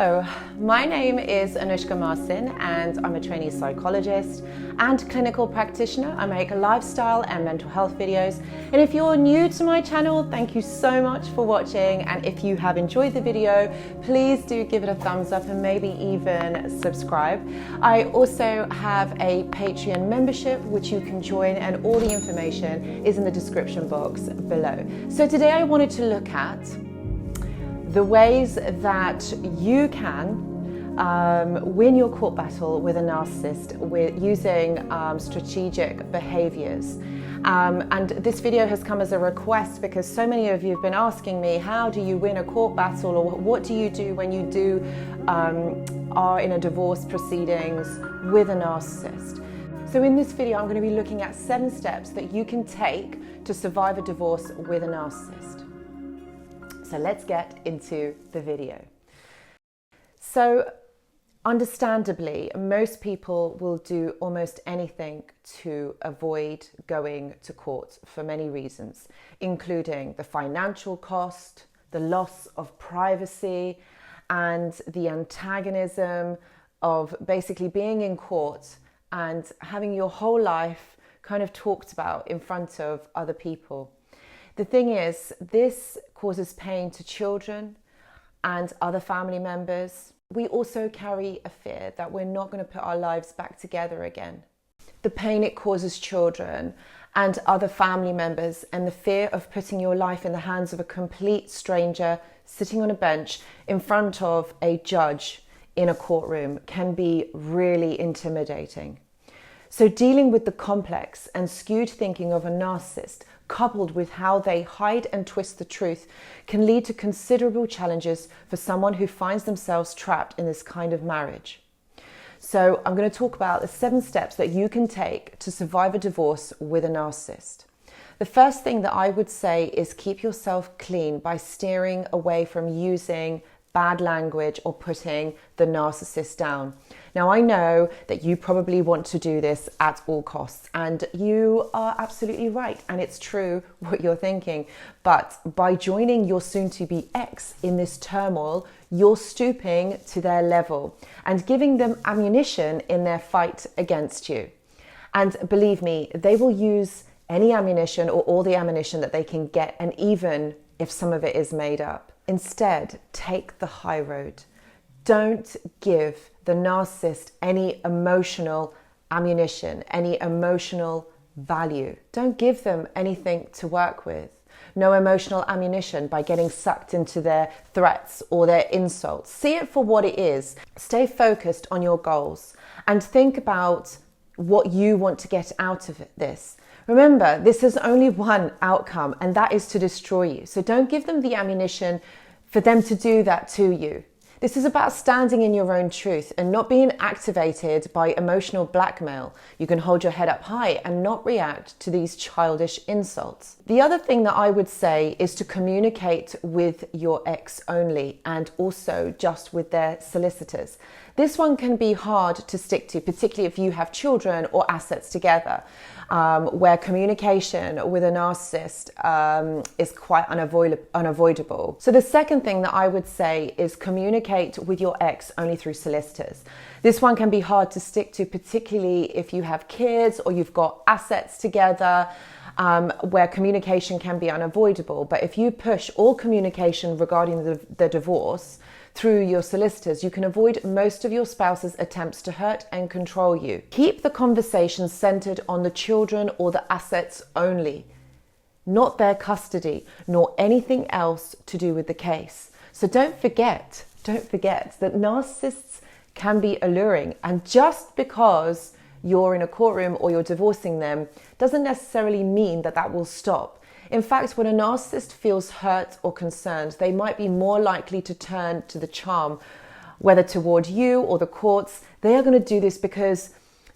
Hello, my name is Anushka Marcin and I'm a trainee psychologist and clinical practitioner. I make lifestyle and mental health videos, and if you're new to my channel, thank you so much for watching, and if you have enjoyed the video, please do give it a thumbs up and maybe even subscribe. I also have a Patreon membership which you can join, and all the information is in the description box below. So today I wanted to look at the ways that you can win your court battle with a narcissist with using strategic behaviors. And this video has come as a request because so many of you have been asking me, how do you win a court battle, or what do you do when you are in a divorce proceedings with a narcissist? So in this video, I'm going to be looking at 7 steps that you can take to survive a divorce with a narcissist. So let's get into the video. So understandably, most people will do almost anything to avoid going to court for many reasons, including the financial cost, the loss of privacy, and the antagonism of basically being in court and having your whole life kind of talked about in front of other people. The thing is, this causes pain to children and other family members. We also carry a fear that we're not going to put our lives back together again. The pain it causes children and other family members, and the fear of putting your life in the hands of a complete stranger sitting on a bench in front of a judge in a courtroom, can be really intimidating. So dealing with the complex and skewed thinking of a narcissist, coupled with how they hide and twist the truth, can lead to considerable challenges for someone who finds themselves trapped in this kind of marriage. So I'm going to talk about the 7 steps that you can take to survive a divorce with a narcissist. The first thing that I would say is keep yourself clean by steering away from using bad language or putting the narcissist down. Now, I know that you probably want to do this at all costs, and you are absolutely right, and it's true what you're thinking. But by joining your soon-to-be ex in this turmoil, you're stooping to their level and giving them ammunition in their fight against you. And believe me, they will use any ammunition or all the ammunition that they can get, and even if some of it is made up. Instead, take the high road. Don't give the narcissist any emotional ammunition, any emotional value. Don't give them anything to work with. No emotional ammunition by getting sucked into their threats or their insults. See it for what it is. Stay focused on your goals and think about what you want to get out of this. Remember, this is only one outcome, and that is to destroy you. So don't give them the ammunition for them to do that to you. This is about standing in your own truth and not being activated by emotional blackmail. You can hold your head up high and not react to these childish insults. The other thing that I would say is to communicate with your ex only, and also just with their solicitors. This one can be hard to stick to, particularly if you have children or assets together, where communication with a narcissist is quite unavoidable. So the second thing that I would say is communicate with your ex only through solicitors. This one can be hard to stick to, particularly if you have kids or you've got assets together, where communication can be unavoidable. But if you push all communication regarding the divorce through your solicitors, you can avoid most of your spouse's attempts to hurt and control you. Keep the conversation centered on the children or the assets only, not their custody, nor anything else to do with the case. So don't forget that narcissists can be alluring, and just because you're in a courtroom or you're divorcing them doesn't necessarily mean that that will stop. In fact, when a narcissist feels hurt or concerned, they might be more likely to turn to the charm, whether toward you or the courts. They are going to do this because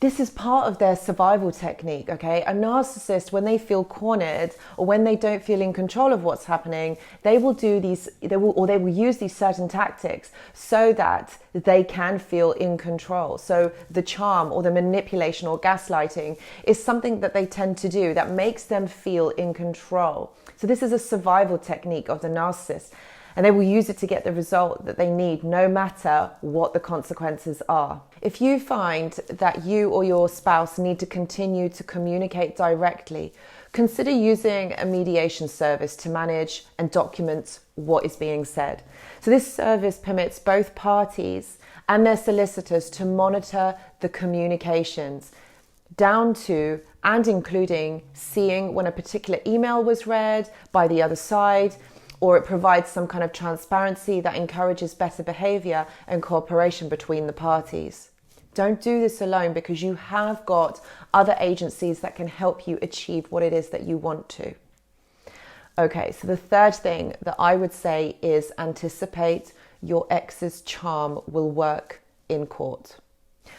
this is part of their survival technique, okay? A narcissist, when they feel cornered or when they don't feel in control of what's happening, they will use these certain tactics so that they can feel in control. So the charm or the manipulation or gaslighting is something that they tend to do that makes them feel in control. So this is a survival technique of the narcissist. and they will use it to get the result that they need, no matter what the consequences are. If you find that you or your spouse need to continue to communicate directly, consider using a mediation service to manage and document what is being said. So this service permits both parties and their solicitors to monitor the communications, down to and including seeing when a particular email was read by the other side, or it provides some kind of transparency that encourages better behavior and cooperation between the parties. Don't do this alone, because you have got other agencies that can help you achieve what it is that you want to. Okay, so the third thing that I would say is anticipate your ex's charm will work in court.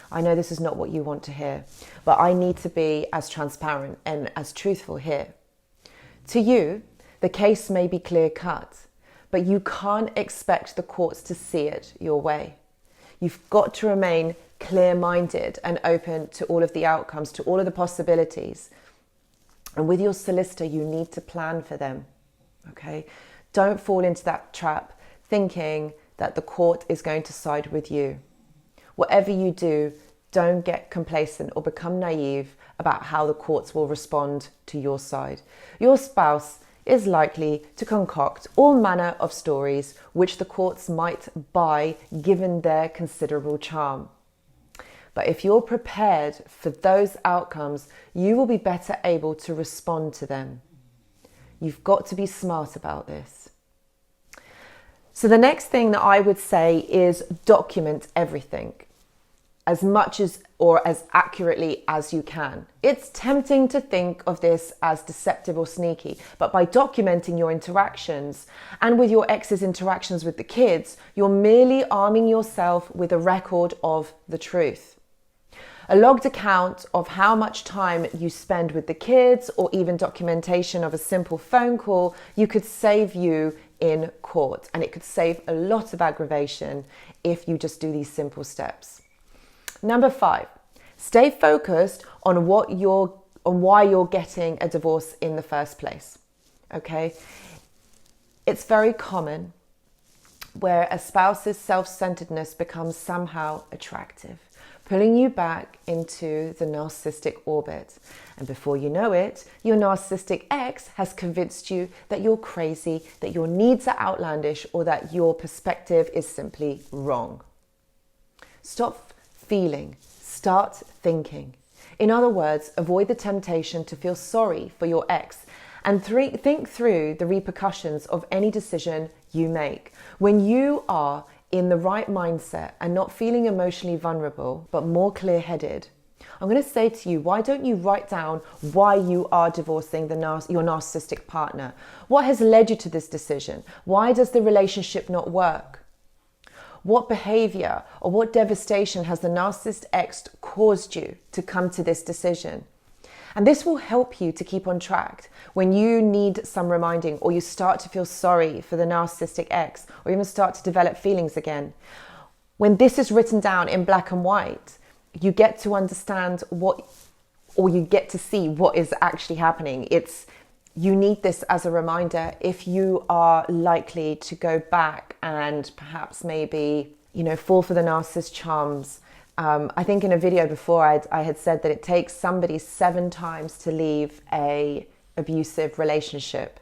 I know this is not what you want to hear, but I need to be as transparent and as truthful here. To you, the case may be clear-cut, but you can't expect the courts to see it your way. You've got to remain clear-minded and open to all of the outcomes, to all of the possibilities. And with your solicitor, you need to plan for them, okay? Don't fall into that trap thinking that the court is going to side with you. Whatever you do, don't get complacent or become naive about how the courts will respond to your side. Your spouse is likely to concoct all manner of stories which the courts might buy given their considerable charm. But if you're prepared for those outcomes, you will be better able to respond to them. You've got to be smart about this. So the next thing that I would say is document everything as much as or as accurately as you can. It's tempting to think of this as deceptive or sneaky, but by documenting your interactions and with your ex's interactions with the kids, you're merely arming yourself with a record of the truth. A logged account of how much time you spend with the kids, or even documentation of a simple phone call, you could save you in court, and it could save a lot of aggravation if you just do these simple steps. Number 5, stay focused on why you're getting a divorce in the first place. Okay? It's very common where a spouse's self-centeredness becomes somehow attractive, pulling you back into the narcissistic orbit. And before you know it, your narcissistic ex has convinced you that you're crazy, that your needs are outlandish, or that your perspective is simply wrong. Stop feeling, start thinking. In other words, avoid the temptation to feel sorry for your ex and think through the repercussions of any decision you make. When you are in the right mindset and not feeling emotionally vulnerable, but more clear-headed, I'm going to say to you, why don't you write down why you are divorcing your narcissistic partner? What has led you to this decision? Why does the relationship not work? What behavior or what devastation has the narcissist ex caused you to come to this decision? And this will help you to keep on track when you need some reminding, or you start to feel sorry for the narcissistic ex, or even start to develop feelings again. When this is written down in black and white, you get to understand you get to see what is actually happening. You need this as a reminder if you are likely to go back and perhaps maybe, fall for the narcissist charms. I think in a video before I had said that it takes somebody 7 times to leave a abusive relationship.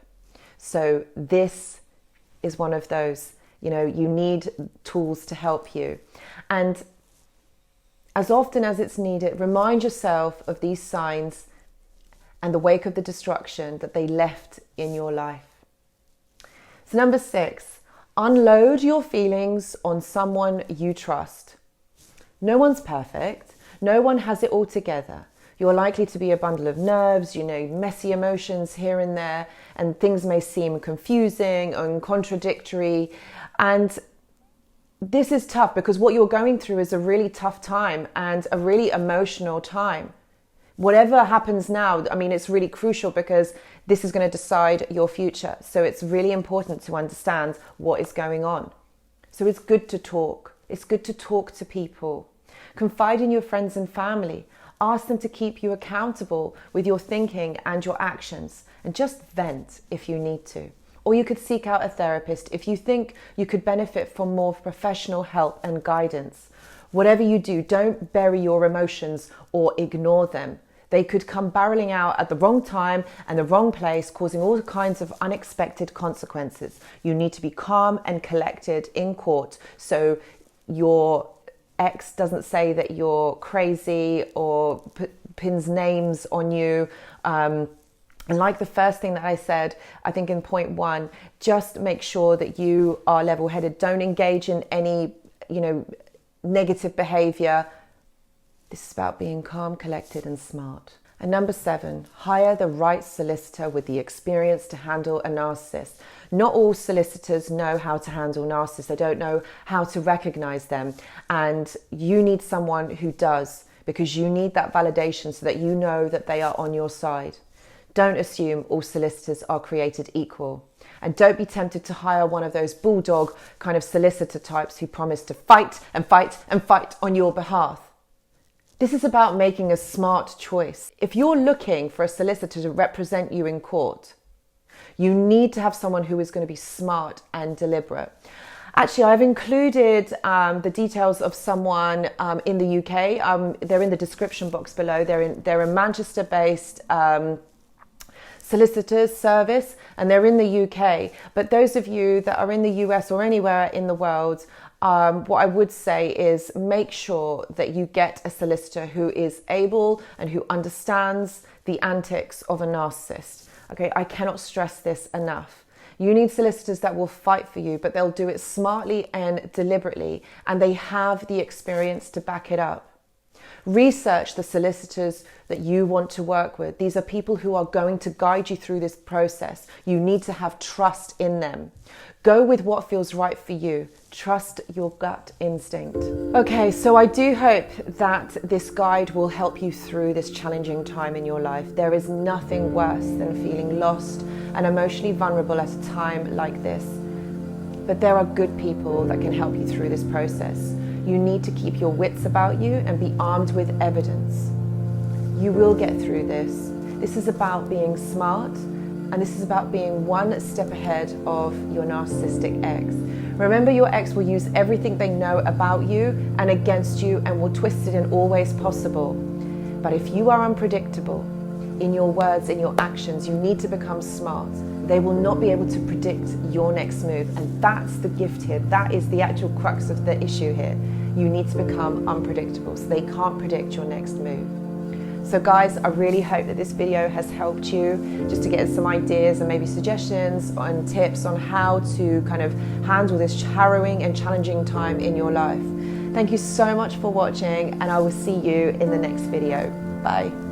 So this is one of those, you need tools to help you. And as often as it's needed, remind yourself of these signs and the wake of the destruction that they left in your life. So number 6, unload your feelings on someone you trust. No one's perfect. No one has it all together. You're likely to be a bundle of nerves, messy emotions here and there, and things may seem confusing and contradictory. And this is tough because what you're going through is a really tough time and a really emotional time. Whatever happens now, it's really crucial because this is going to decide your future. So it's really important to understand what is going on. So it's good to talk. It's good to talk to people. Confide in your friends and family. Ask them to keep you accountable with your thinking and your actions. And just vent if you need to. or you could seek out a therapist if you think you could benefit from more professional help and guidance. Whatever you do, don't bury your emotions or ignore them. They could come barreling out at the wrong time and the wrong place, causing all kinds of unexpected consequences. You need to be calm and collected in court so your ex doesn't say that you're crazy or pins names on you. And like the first thing that I said, I think in point 1, just make sure that you are level-headed. Don't engage in any, negative behavior. This is about being calm, collected, and smart. And number 7, hire the right solicitor with the experience to handle a narcissist. Not all solicitors know how to handle narcissists. They don't know how to recognize them. And you need someone who does, because you need that validation so that you know that they are on your side. Don't assume all solicitors are created equal. And don't be tempted to hire one of those bulldog kind of solicitor types who promise to fight and fight and fight on your behalf. This is about making a smart choice. If you're looking for a solicitor to represent you in court, you need to have someone who is going to be smart and deliberate. Actually, I've included the details of someone in the UK. They're in the description box below. They're a Manchester-based solicitors service, and they're in the UK. But those of you that are in the US or anywhere in the world, what I would say is make sure that you get a solicitor who is able and who understands the antics of a narcissist. Okay, I cannot stress this enough. You need solicitors that will fight for you, but they'll do it smartly and deliberately, and they have the experience to back it up. Research the solicitors that you want to work with. These are people who are going to guide you through this process. You need to have trust in them. Go with what feels right for you. Trust your gut instinct. Okay, so I do hope that this guide will help you through this challenging time in your life. There is nothing worse than feeling lost and emotionally vulnerable at a time like this. But there are good people that can help you through this process. You need to keep your wits about you and be armed with evidence. You will get through this. This is about being smart, and this is about being one step ahead of your narcissistic ex. Remember, your ex will use everything they know about you and against you and will twist it in all ways possible. But if you are unpredictable in your words, in your actions, you need to become smart. They will not be able to predict your next move, and that's the gift here. That is the actual crux of the issue here. You need to become unpredictable, so they can't predict your next move. So guys, I really hope that this video has helped you just to get some ideas and maybe suggestions and tips on how to kind of handle this harrowing and challenging time in your life. Thank you so much for watching, and I will see you in the next video. Bye.